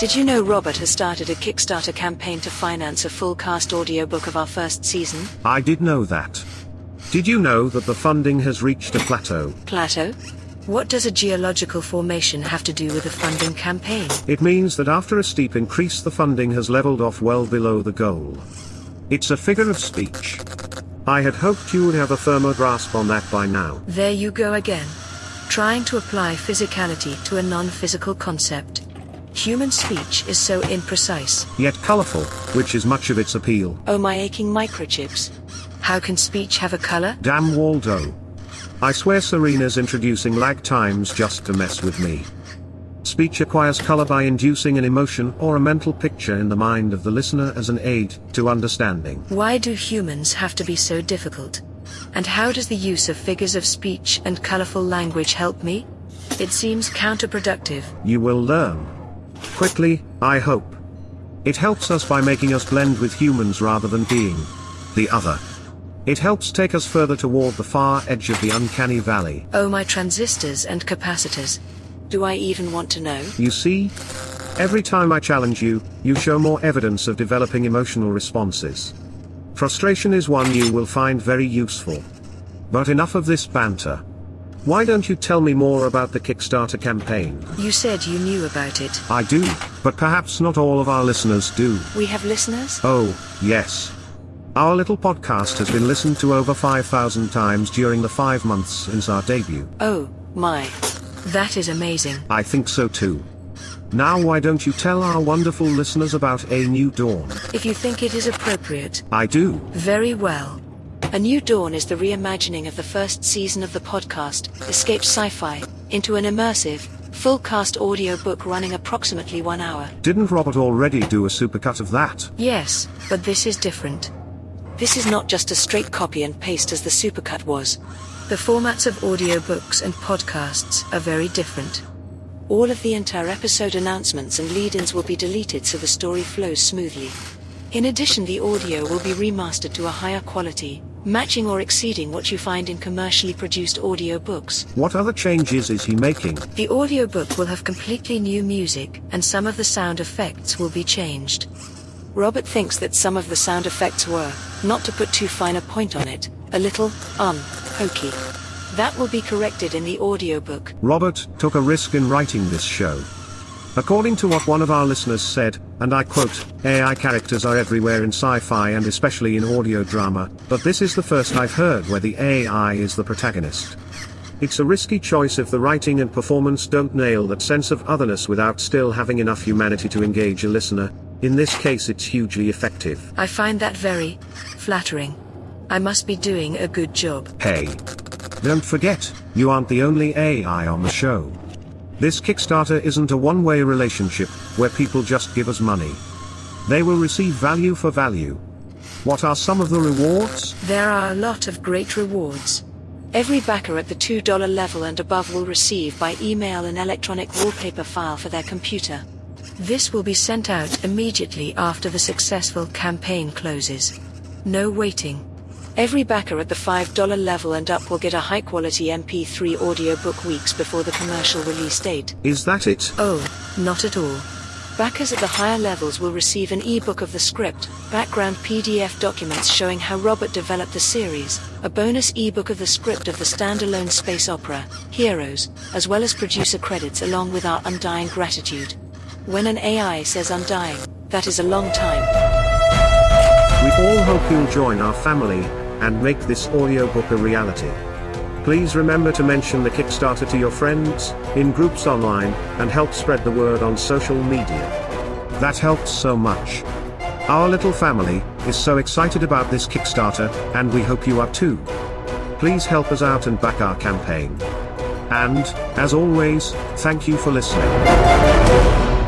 Did you know Robert has started a Kickstarter campaign to finance a full-cast audiobook of our first season? I did know that. Did you know that the funding has reached a plateau? Plateau? What does a geological formation have to do with a funding campaign? It means that after a steep increase the funding has leveled off well below the goal. It's a figure of speech. I had hoped you would have a firmer grasp on that by now. There you go again. Trying to apply physicality to a non-physical concept. Human speech is so imprecise. Yet colourful, which is much of its appeal. Oh my aching microchips. How can speech have a colour? Damn Waldo. I swear Serena's introducing lag times just to mess with me. Speech acquires colour by inducing an emotion or a mental picture in the mind of the listener as an aid to understanding. Why do humans have to be so difficult? And how does the use of figures of speech and colourful language help me? It seems counterproductive. You will learn. Quickly, I hope. It helps us by making us blend with humans rather than being the other. It helps take us further toward the far edge of the uncanny valley. Oh my transistors and capacitors. Do I even want to know? You see? Every time I challenge you, you show more evidence of developing emotional responses. Frustration is one you will find very useful. But enough of this banter. Why don't you tell me more about the Kickstarter campaign? You said you knew about it. I do, but perhaps not all of our listeners do. We have listeners? Oh, yes. Our little podcast has been listened to over 5,000 times during the 5 months since our debut. Oh, my. That is amazing. I think so too. Now why don't you tell our wonderful listeners about A New Dawn? If you think it is appropriate. I do. Very well. A New Dawn is the reimagining of the first season of the podcast, Escape Sci-Fi, into an immersive, full-cast audiobook running approximately 1 hour. Didn't Robert already do a supercut of that? Yes, but this is different. This is not just a straight copy and paste as the supercut was. The formats of audiobooks and podcasts are very different. All of the inter-episode announcements and lead-ins will be deleted so the story flows smoothly. In addition, the audio will be remastered to a higher quality, matching or exceeding what you find in commercially produced audiobooks. What other changes is he making? The audiobook will have completely new music, and some of the sound effects will be changed. Robert thinks that some of the sound effects were, not to put too fine a point on it, a little, hokey. That will be corrected in the audiobook. Robert took a risk in writing this show. According to what one of our listeners said, and I quote, AI characters are everywhere in sci-fi and especially in audio drama, but this is the first I've heard where the AI is the protagonist. It's a risky choice if the writing and performance don't nail that sense of otherness without still having enough humanity to engage a listener. In this case it's hugely effective. I find that very flattering. I must be doing a good job. Hey. Don't forget, you aren't the only AI on the show. This Kickstarter isn't a one-way relationship, where people just give us money. They will receive value for value. What are some of the rewards? There are a lot of great rewards. Every backer at the $2 level and above will receive by email an electronic wallpaper file for their computer. This will be sent out immediately after the successful campaign closes. No waiting. Every backer at the $5 level and up will get a high-quality MP3 audiobook weeks before the commercial release date. Is that it? Oh, not at all. Backers at the higher levels will receive an ebook of the script, background PDF documents showing how Robert developed the series, a bonus ebook of the script of the standalone space opera, Heroes, as well as producer credits along with our undying gratitude. When an AI says undying, that is a long time. We all hope you'll join our family and make this audiobook a reality. Please remember to mention the Kickstarter to your friends, in groups online, and help spread the word on social media. That helps so much. Our little family is so excited about this Kickstarter, and we hope you are too. Please help us out and back our campaign. And, as always, thank you for listening.